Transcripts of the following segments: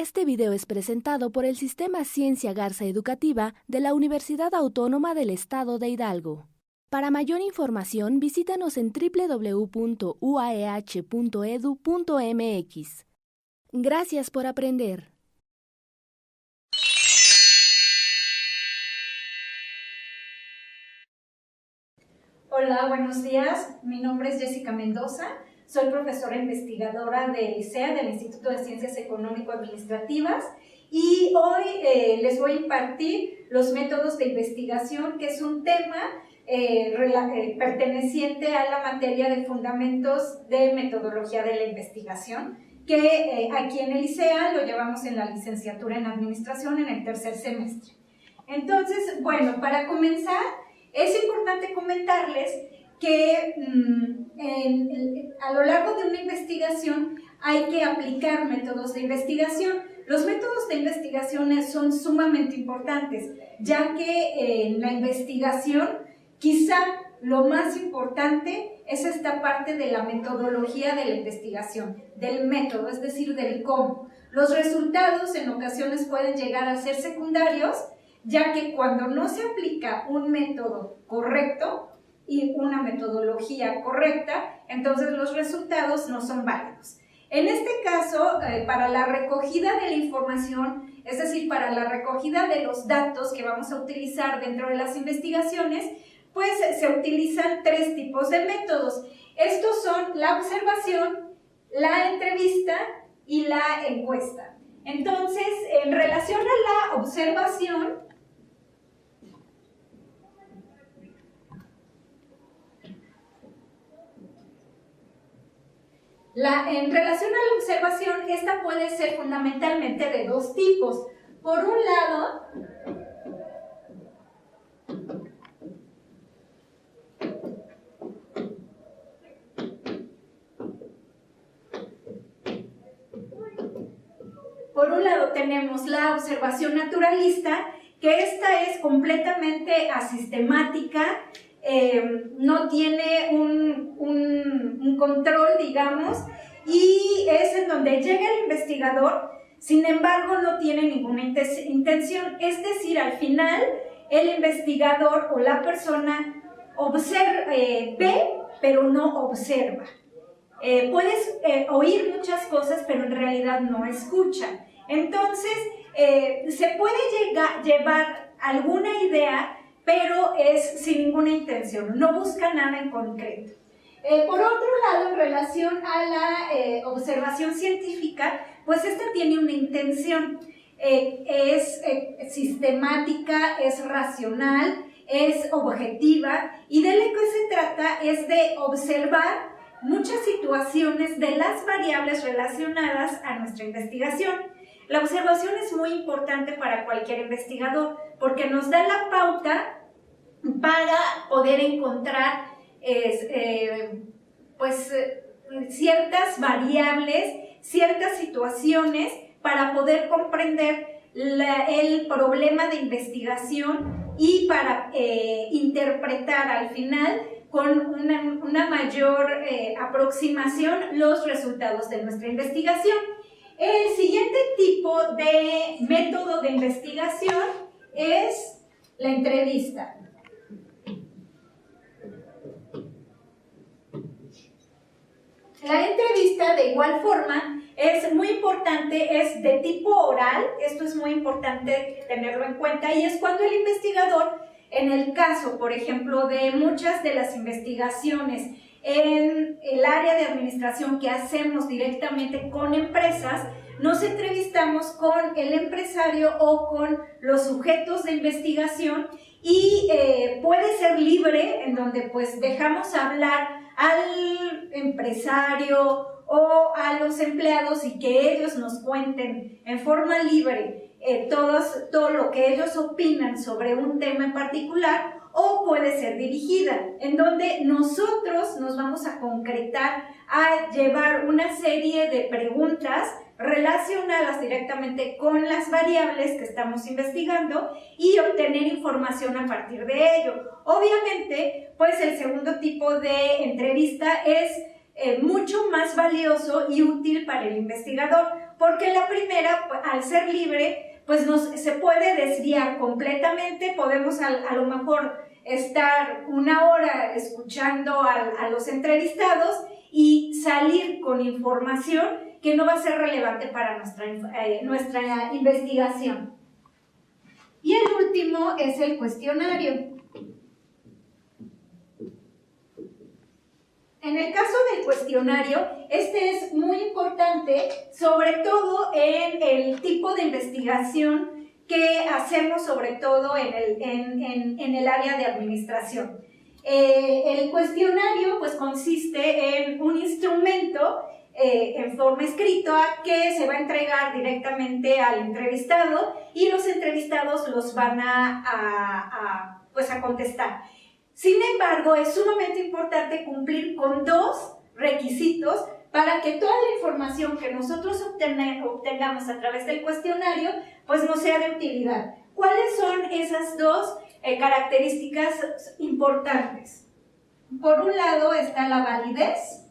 Este video es presentado por el Sistema Ciencia Garza Educativa de la Universidad Autónoma del Estado de Hidalgo. Para mayor información, visítanos en www.uaeh.edu.mx. Gracias por aprender. Hola, buenos días. Mi nombre es Jessica Mendoza. Soy profesora investigadora del ICEA, del Instituto de Ciencias Económico-Administrativas, y hoy les voy a impartir los métodos de investigación, que es un tema perteneciente a la materia de fundamentos de metodología de la investigación, que aquí en el ICEA lo llevamos en la licenciatura en Administración en el tercer semestre. Entonces, bueno, para comenzar, es importante comentarles que a lo largo de una investigación hay que aplicar métodos de investigación. Los métodos de investigación son sumamente importantes, ya que en la investigación quizá lo más importante es esta parte de la metodología de la investigación, del método, es decir, del cómo. Los resultados en ocasiones pueden llegar a ser secundarios, ya que cuando no se aplica un método correcto y una metodología correcta, entonces los resultados no son válidos. En este caso, para la recogida de la información, es decir, para la recogida de los datos que vamos a utilizar dentro de las investigaciones, pues se utilizan tres tipos de métodos. Estos son la observación, la entrevista y la encuesta. Entonces, en relación a la observación, en relación a la observación, esta puede ser fundamentalmente de dos tipos. Por un lado, tenemos la observación naturalista, que esta es completamente asistemática, no tiene un control, digamos, y es en donde llega el investigador, sin embargo no tiene ninguna intención, es decir, al final el investigador o la persona ve, pero no observa. Puedes oír muchas cosas, pero en realidad no escucha. Entonces, se puede llevar alguna idea, pero es sin ninguna intención, no busca nada en concreto. Por otro lado, en relación a la observación científica, pues esta tiene una intención, es sistemática, es racional, es objetiva, y de lo que se trata es de observar muchas situaciones de las variables relacionadas a nuestra investigación. La observación es muy importante para cualquier investigador porque nos da la pauta para poder encontrar ciertas variables, ciertas situaciones para poder comprender el problema de investigación y para interpretar al final con una mayor aproximación los resultados de nuestra investigación. El siguiente tipo de método de investigación es la entrevista. La entrevista, de igual forma, es muy importante, es de tipo oral, esto es muy importante tenerlo en cuenta, y es cuando el investigador, en el caso, por ejemplo, de muchas de las investigaciones en el área de administración que hacemos directamente con empresas, nos entrevistamos con el empresario o con los sujetos de investigación y puede ser libre, en donde pues dejamos hablar al empresario o a los empleados y que ellos nos cuenten en forma libre todo lo que ellos opinan sobre un tema en particular, o puede ser dirigida, en donde nosotros nos vamos a concretar a llevar una serie de preguntas relacionadas directamente con las variables que estamos investigando y obtener información a partir de ello. Obviamente, pues el segundo tipo de entrevista es mucho más valioso y útil para el investigador, porque la primera, al ser libre, pues se puede desviar completamente, podemos a lo mejor estar una hora escuchando a los entrevistados y salir con información que no va a ser relevante para nuestra investigación. Y el último es el cuestionario. En el caso del cuestionario, este es muy importante, sobre todo en el tipo de investigación que hacemos, sobre todo en el área de administración. El cuestionario pues consiste en un instrumento en forma escrita que se va a entregar directamente al entrevistado y los entrevistados los van a contestar. Sin embargo, es sumamente importante cumplir con dos requisitos para que toda la información que nosotros obtengamos a través del cuestionario pues nos sea de utilidad. ¿Cuáles son esas dos características importantes? Por un lado está la validez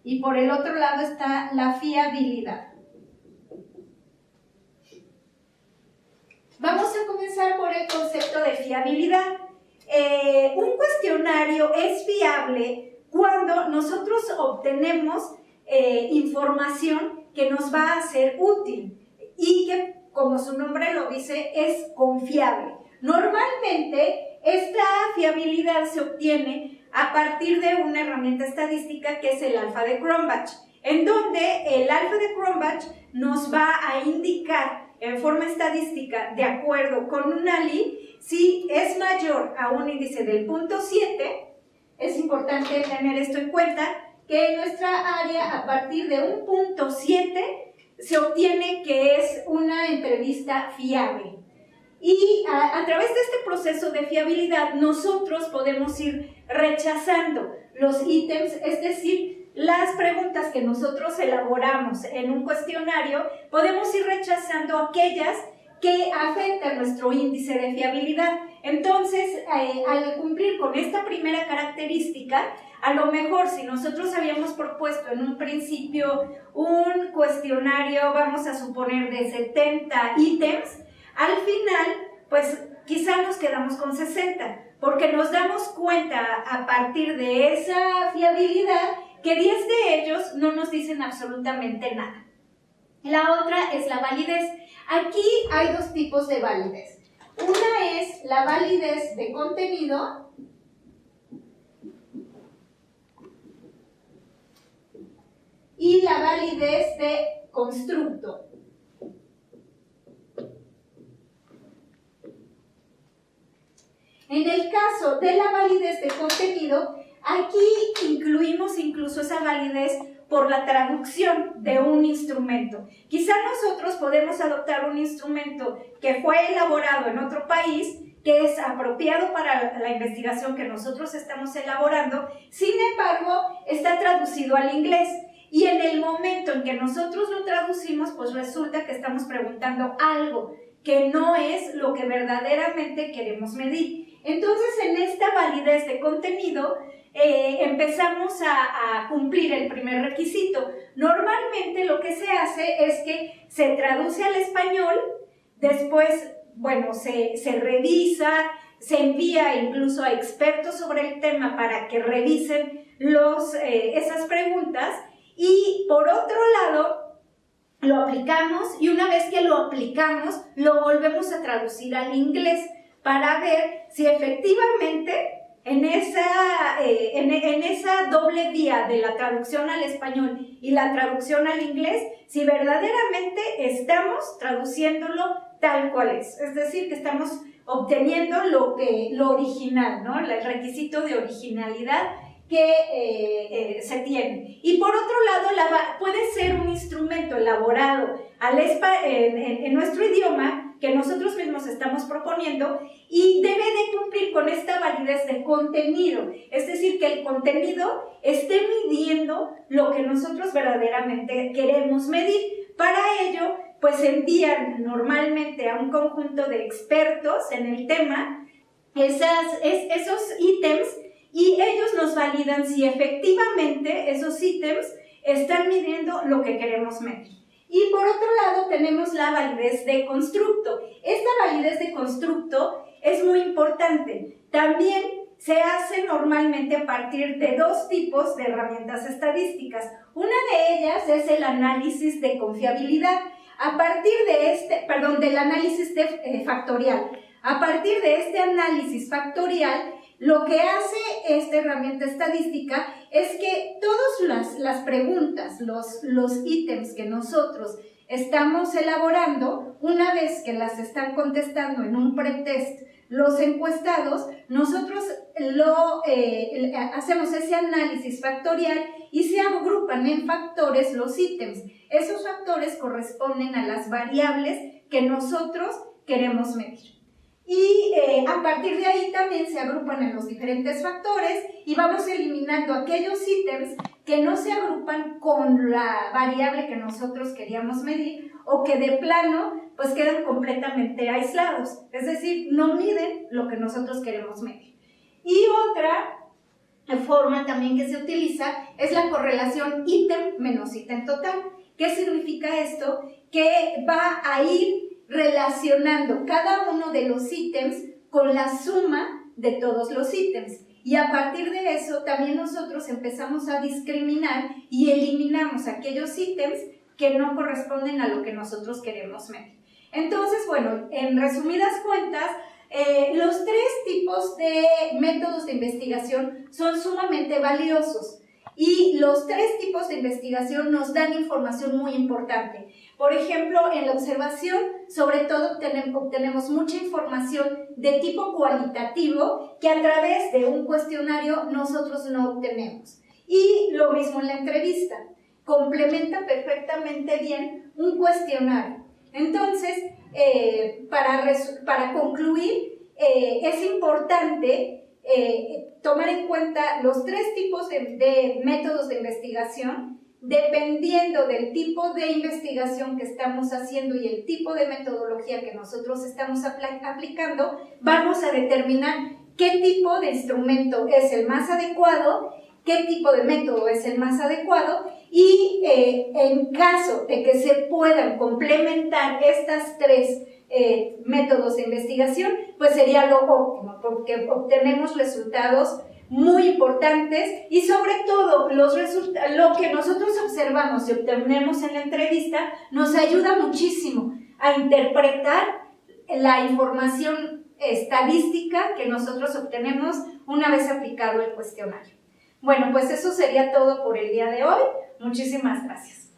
y por el otro lado está la fiabilidad. Vamos a comenzar por el concepto de fiabilidad. Un cuestionario es fiable cuando nosotros obtenemos información que nos va a ser útil y que, como su nombre lo dice, es confiable. Normalmente, esta fiabilidad se obtiene a partir de una herramienta estadística que es el alfa de Cronbach, en donde el alfa de Cronbach nos va a indicar en forma estadística, de acuerdo con un ALI, si es mayor a un índice del 0.7, es importante tener esto en cuenta, que en nuestra área, a partir de un 0.7, se obtiene que es una entrevista fiable. Y a través de este proceso de fiabilidad, nosotros podemos ir rechazando los ítems, es decir, las preguntas que nosotros elaboramos en un cuestionario, podemos ir rechazando aquellas que afectan nuestro índice de fiabilidad. Entonces, al cumplir con esta primera característica, a lo mejor si nosotros habíamos propuesto en un principio un cuestionario, vamos a suponer de 70 ítems, al final, pues quizá nos quedamos con 60, porque nos damos cuenta a partir de esa fiabilidad que 10 de ellos no nos dicen absolutamente nada. La otra es la validez. Aquí hay dos tipos de validez. Una es la validez de contenido y la validez de constructo. En el caso de la validez de contenido, aquí incluimos incluso esa validez por la traducción de un instrumento. Quizá nosotros podemos adoptar un instrumento que fue elaborado en otro país, que es apropiado para la investigación que nosotros estamos elaborando, sin embargo, está traducido al inglés. Y en el momento en que nosotros lo traducimos, pues resulta que estamos preguntando algo que no es lo que verdaderamente queremos medir. Entonces, en esta validez de contenido, empezamos a cumplir el primer requisito. Normalmente lo que se hace es que se traduce al español, después, bueno, se revisa, se envía incluso a expertos sobre el tema para que revisen esas preguntas y por otro lado lo aplicamos y una vez que lo aplicamos lo volvemos a traducir al inglés para ver si efectivamente en esa doble vía de la traducción al español y la traducción al inglés, si verdaderamente estamos traduciéndolo tal cual es decir, que estamos obteniendo lo original, ¿no? El requisito de originalidad que se tiene. Y por otro lado, puede ser un instrumento elaborado en nuestro idioma que nosotros mismos estamos proponiendo y debe de cumplir con esta validez de contenido, es decir, que el contenido esté midiendo lo que nosotros verdaderamente queremos medir. Para ello, pues envían normalmente a un conjunto de expertos en el tema esos ítems y ellos nos validan validan si efectivamente esos ítems están midiendo lo que queremos medir. Y por otro lado tenemos la validez de constructo. Esta validez de constructo es muy importante. También se hace normalmente a partir de dos tipos de herramientas estadísticas. Una de ellas es el análisis de confiabilidad. A partir de del análisis factorial. A partir de este análisis factorial, lo que hace esta herramienta estadística es que todas las preguntas, los ítems que nosotros estamos elaborando, una vez que las están contestando en un pretest los encuestados, nosotros hacemos ese análisis factorial y se agrupan en factores los ítems. Esos factores corresponden a las variables que nosotros queremos medir. Y a partir de ahí también se agrupan en los diferentes factores y vamos eliminando aquellos ítems que no se agrupan con la variable que nosotros queríamos medir o que de plano pues quedan completamente aislados, es decir, no miden lo que nosotros queremos medir. Y otra forma también que se utiliza es la correlación ítem menos ítem total. ¿Qué significa esto? Que va a ir relacionando cada uno de los ítems con la suma de todos los ítems. Y a partir de eso también nosotros empezamos a discriminar y eliminamos aquellos ítems que no corresponden a lo que nosotros queremos medir. Entonces, bueno, en resumidas cuentas, los tres tipos de métodos de investigación son sumamente valiosos y los tres tipos de investigación nos dan información muy importante. Por ejemplo, en la observación, sobre todo obtenemos mucha información de tipo cualitativo que a través de un cuestionario nosotros no obtenemos. Y lo mismo en la entrevista, complementa perfectamente bien un cuestionario. Entonces, para concluir, es importante tomar en cuenta los tres tipos de métodos de investigación. Dependiendo del tipo de investigación que estamos haciendo y el tipo de metodología que nosotros estamos aplicando, vamos a determinar qué tipo de instrumento es el más adecuado, qué tipo de método es el más adecuado y en caso de que se puedan complementar estas tres métodos de investigación, pues sería lo óptimo, porque obtenemos resultados muy importantes y sobre todo lo que nosotros observamos y obtenemos en la entrevista nos ayuda muchísimo a interpretar la información estadística que nosotros obtenemos una vez aplicado el cuestionario. Bueno, pues eso sería todo por el día de hoy. Muchísimas gracias.